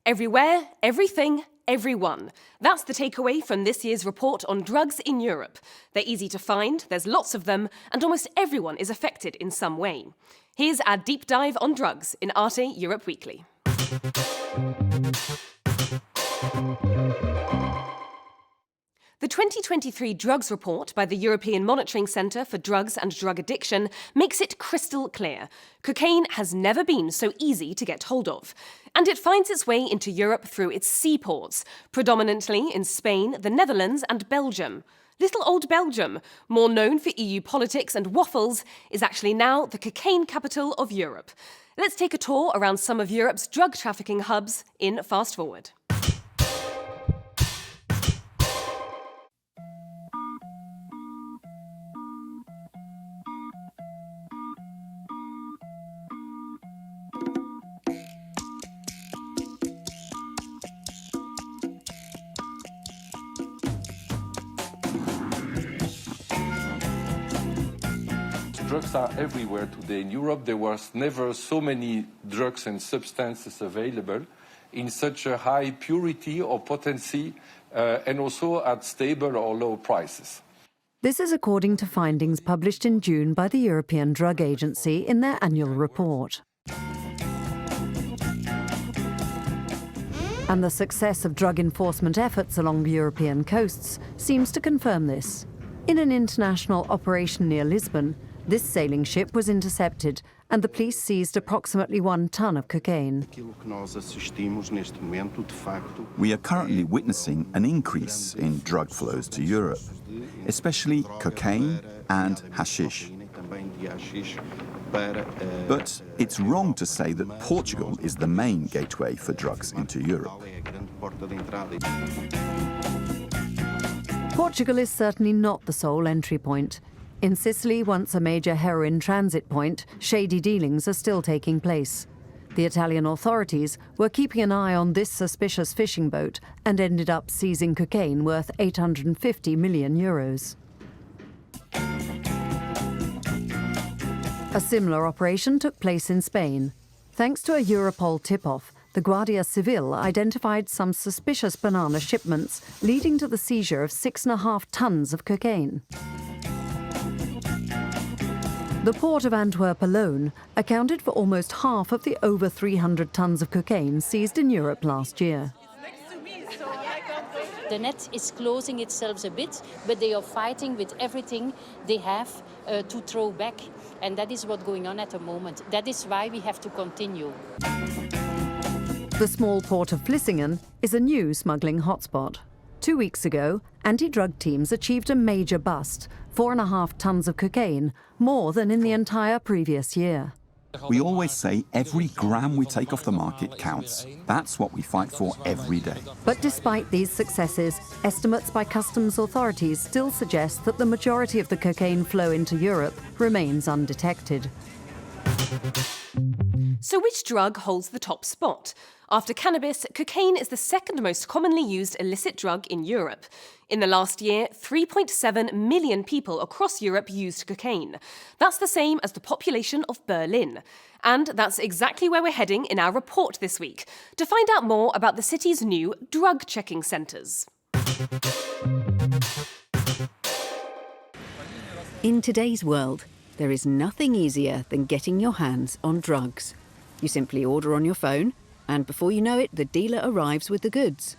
Everywhere, everything, everyone. That's the takeaway from this year's report on drugs in Europe. They're easy to find, there's lots of them, and almost everyone is affected in some way. Here's our deep dive on drugs in ARTE Europe Weekly. The 2023 drugs report by the European Monitoring Centre for Drugs and Drug Addiction makes it crystal clear. Cocaine has never been so easy to get hold of. And it finds its way into Europe through its seaports, predominantly in Spain, the Netherlands and Belgium. Little old Belgium, more known for EU politics and waffles, is actually now the cocaine capital of Europe. Let's take a tour around some of Europe's drug trafficking hubs in Fast Forward. Drugs are everywhere today. In Europe, there was never so many drugs and substances available in such a high purity or potency and also at stable or low prices. This is according to findings published in June by the European Drug Agency in their annual report. And the success of drug enforcement efforts along the European coasts seems to confirm this. In an international operation near Lisbon, this sailing ship was intercepted and the police seized approximately 1 ton of cocaine. We are currently witnessing an increase in drug flows to Europe, especially cocaine and hashish. But it's wrong to say that Portugal is the main gateway for drugs into Europe. Portugal is certainly not the sole entry point. In Sicily, once a major heroin transit point, shady dealings are still taking place. The Italian authorities were keeping an eye on this suspicious fishing boat and ended up seizing cocaine worth 850 million euros. A similar operation took place in Spain. Thanks to a Europol tip-off, the Guardia Civil identified some suspicious banana shipments, leading to the seizure of 6.5 tons of cocaine. The port of Antwerp alone accounted for almost half of the over 300 tons of cocaine seized in Europe last year. The net is closing itself a bit, but they are fighting with everything they have to throw back. And that is what's going on at the moment. That is why we have to continue. The small port of Vlissingen is a new smuggling hotspot. 2 weeks ago, anti-drug teams achieved a major bust, 4.5 tons of cocaine, more than in the entire previous year. We always say every gram we take off the market counts. That's what we fight for every day. But despite these successes, estimates by customs authorities still suggest that the majority of the cocaine flow into Europe remains undetected. So which drug holds the top spot? After cannabis, cocaine is the second most commonly used illicit drug in Europe. In the last year, 3.7 million people across Europe used cocaine. That's the same as the population of Berlin. And that's exactly where we're heading in our report this week, to find out more about the city's new drug-checking centres. In today's world, there is nothing easier than getting your hands on drugs. You simply order on your phone, and before you know it, the dealer arrives with the goods.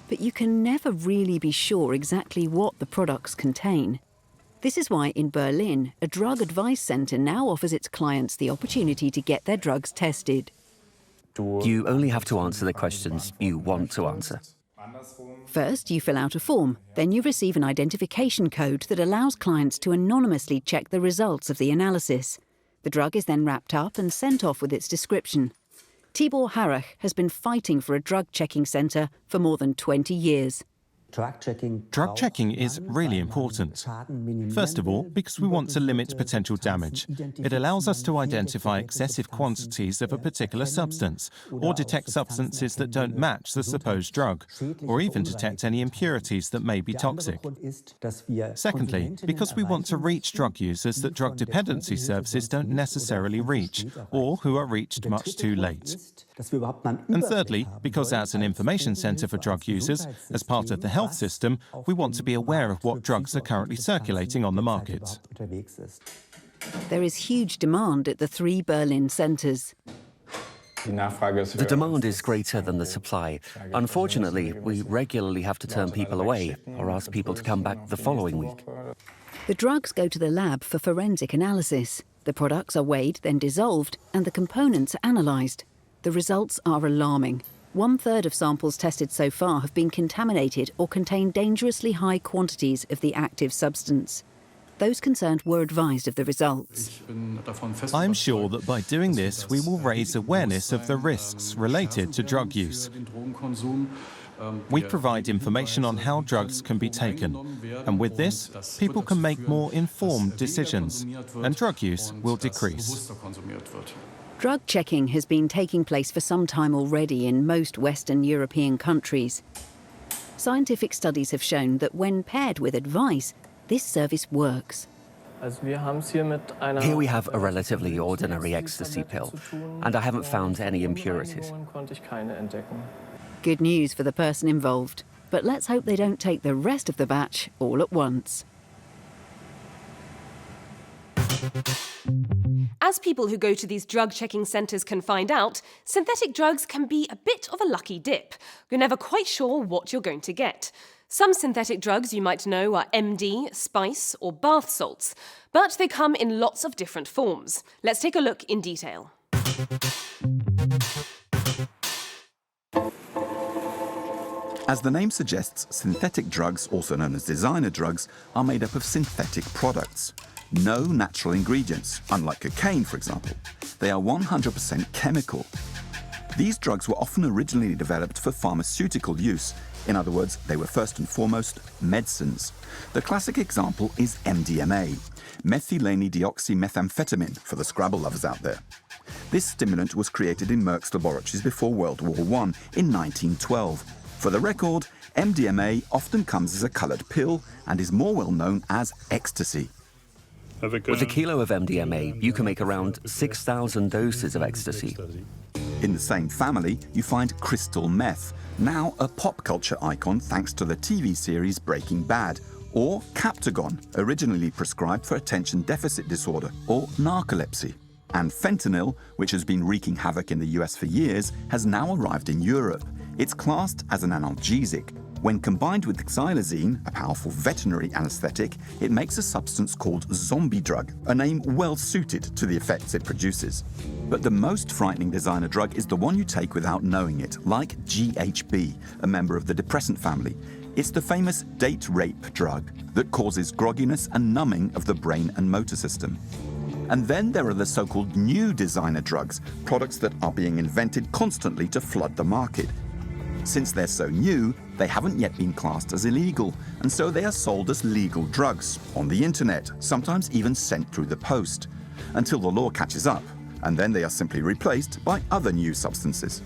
But you can never really be sure exactly what the products contain. This is why in Berlin, a drug advice centre now offers its clients the opportunity to get their drugs tested. You only have to answer the questions you want to answer. First, you fill out a form. Then you receive an identification code that allows clients to anonymously check the results of the analysis. The drug is then wrapped up and sent off with its description. Tibor Harach has been fighting for a drug-checking centre for more than 20 years. Drug checking is really important. First of all, because we want to limit potential damage. It allows us to identify excessive quantities of a particular substance, or detect substances that don't match the supposed drug, or even detect any impurities that may be toxic. Secondly, because we want to reach drug users that drug dependency services don't necessarily reach, or who are reached much too late. And thirdly, because as an information centre for drug users, as part of the health system, we want to be aware of what drugs are currently circulating on the market. There is huge demand at the 3 Berlin centres. The demand is greater than the supply. Unfortunately, we regularly have to turn people away or ask people to come back the following week. The drugs go to the lab for forensic analysis. The products are weighed, then dissolved, and the components are analysed. The results are alarming. 1/3 of samples tested so far have been contaminated or contain dangerously high quantities of the active substance. Those concerned were advised of the results. I'm sure that by doing this, we will raise awareness of the risks related to drug use. We provide information on how drugs can be taken, and with this, people can make more informed decisions, and drug use will decrease. Drug checking has been taking place for some time already in most Western European countries. Scientific studies have shown that when paired with advice, this service works. Here we have a relatively ordinary ecstasy pill, and I haven't found any impurities. Good news for the person involved, but let's hope they don't take the rest of the batch all at once. As people who go to these drug-checking centres can find out, synthetic drugs can be a bit of a lucky dip. You're never quite sure what you're going to get. Some synthetic drugs you might know are MD, spice or bath salts, but they come in lots of different forms. Let's take a look in detail. As the name suggests, synthetic drugs, also known as designer drugs, are made up of synthetic products. No natural ingredients, unlike cocaine, for example. They are 100% chemical. These drugs were often originally developed for pharmaceutical use. In other words, they were first and foremost medicines. The classic example is MDMA, methylene-deoxymethamphetamine, for the Scrabble lovers out there. This stimulant was created in Merck's laboratories before World War I in 1912. For the record, MDMA often comes as a coloured pill and is more well known as ecstasy. With a kilo of MDMA, you can make around 6,000 doses of ecstasy. In the same family, you find crystal meth, now a pop culture icon thanks to the TV series Breaking Bad, or Captagon, originally prescribed for attention deficit disorder, or narcolepsy. And fentanyl, which has been wreaking havoc in the US for years, has now arrived in Europe. It's classed as an analgesic. When combined with xylazine, a powerful veterinary anesthetic, it makes a substance called zombie drug, a name well suited to the effects it produces. But the most frightening designer drug is the one you take without knowing it, like GHB, a member of the depressant family. It's the famous date rape drug that causes grogginess and numbing of the brain and motor system. And then there are the so-called new designer drugs, products that are being invented constantly to flood the market. Since they're so new, they haven't yet been classed as illegal, and so they are sold as legal drugs, on the internet, sometimes even sent through the post, until the law catches up, and then they are simply replaced by other new substances.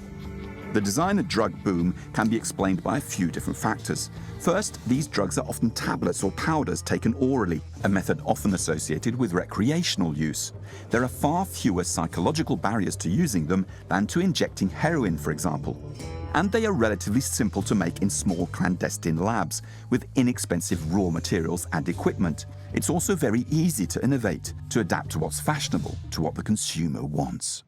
The designer drug boom can be explained by a few different factors. First, these drugs are often tablets or powders taken orally, a method often associated with recreational use. There are far fewer psychological barriers to using them than to injecting heroin, for example. And they are relatively simple to make in small clandestine labs, with inexpensive raw materials and equipment. It's also very easy to innovate, to adapt to what's fashionable, to what the consumer wants.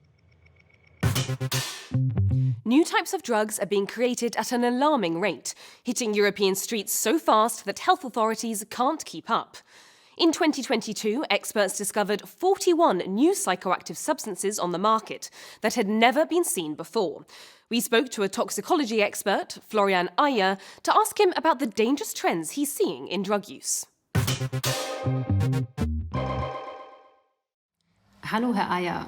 New types of drugs are being created at an alarming rate, hitting European streets so fast that health authorities can't keep up. In 2022, experts discovered 41 new psychoactive substances on the market that had never been seen before. We spoke to a toxicology expert, Florian Ayer, to ask him about the dangerous trends he's seeing in drug use. Hallo, Herr Ayer.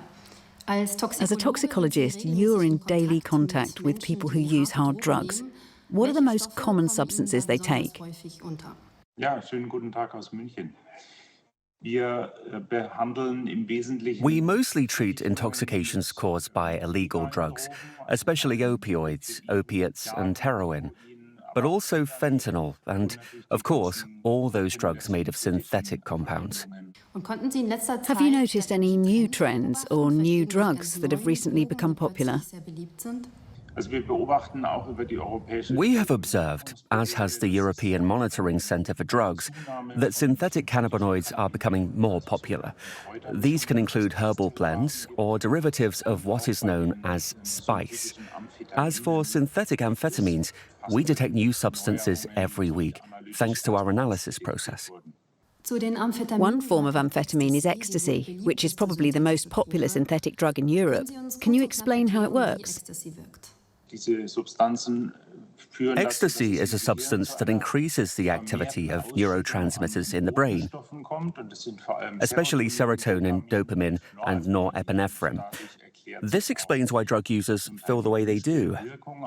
As a toxicologist, you're in daily contact with people who use hard drugs. what are the most common substances they take? Ja, schönen guten Tag aus München. Wir behandeln im Wesentlichen. We mostly treat intoxications caused by illegal drugs, especially opioids, opiates, and heroin, but also fentanyl and, of course, all those drugs made of synthetic compounds. Have you noticed any new trends or new drugs that have recently become popular? We have observed, as has the European Monitoring Centre for Drugs, that synthetic cannabinoids are becoming more popular. These can include herbal blends or derivatives of what is known as spice. As for synthetic amphetamines, we detect new substances every week, thanks to our analysis process. One form of amphetamine is ecstasy, which is probably the most popular synthetic drug in Europe. Can you explain how it works? Ecstasy is a substance that increases the activity of neurotransmitters in the brain, especially serotonin, dopamine, and norepinephrine. This explains why drug users feel the way they do,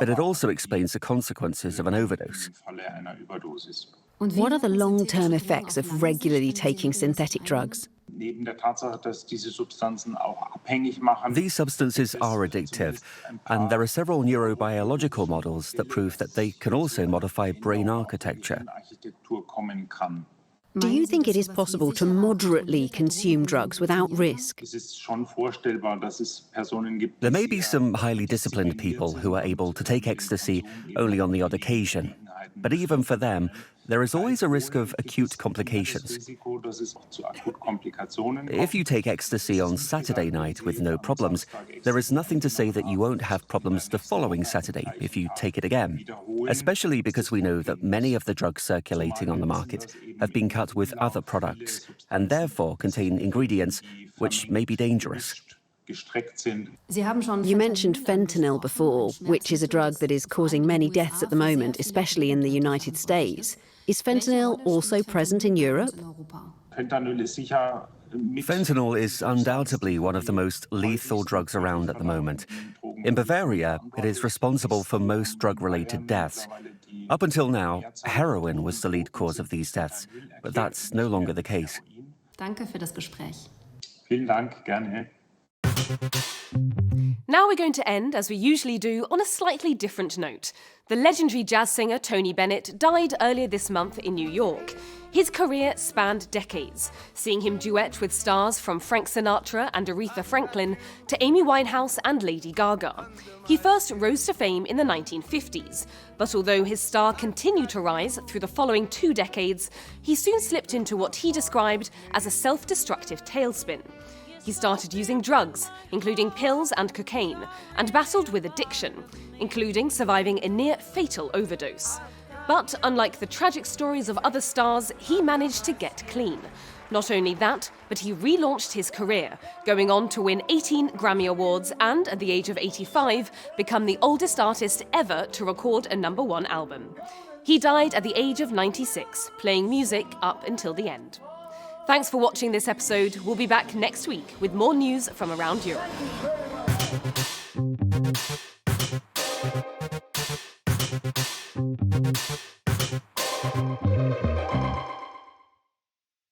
but it also explains the consequences of an overdose. What are the long-term effects of regularly taking synthetic drugs? These substances are addictive, and there are several neurobiological models that prove that they can also modify brain architecture. Do you think it is possible to moderately consume drugs without risk? There may be some highly disciplined people who are able to take ecstasy only on the odd occasion, but even for them, there is always a risk of acute complications. If you take ecstasy on Saturday night with no problems, there is nothing to say that you won't have problems the following Saturday if you take it again, especially because we know that many of the drugs circulating on the market have been cut with other products and therefore contain ingredients which may be dangerous. You mentioned fentanyl before, which is a drug that is causing many deaths at the moment, especially in the United States. Is fentanyl also present in Europe? Fentanyl is undoubtedly one of the most lethal drugs around at the moment. In Bavaria, it is responsible for most drug-related deaths. Up until now, heroin was the lead cause of these deaths, but that's no longer the case. Vielen Dank, gerne. Now we're going to end, as we usually do, on a slightly different note. The legendary jazz singer Tony Bennett died earlier this month in New York. His career spanned decades, seeing him duet with stars from Frank Sinatra and Aretha Franklin to Amy Winehouse and Lady Gaga. He first rose to fame in the 1950s, but although his star continued to rise through the following 2 decades, he soon slipped into what he described as a self-destructive tailspin. He started using drugs, including pills and cocaine, and battled with addiction, including surviving a near-fatal overdose. But unlike the tragic stories of other stars, he managed to get clean. Not only that, but he relaunched his career, going on to win 18 Grammy Awards and, at the age of 85, become the oldest artist ever to record a #1 album. He died at the age of 96, playing music up until the end. Thanks for watching this episode. We'll be back next week with more news from around Europe.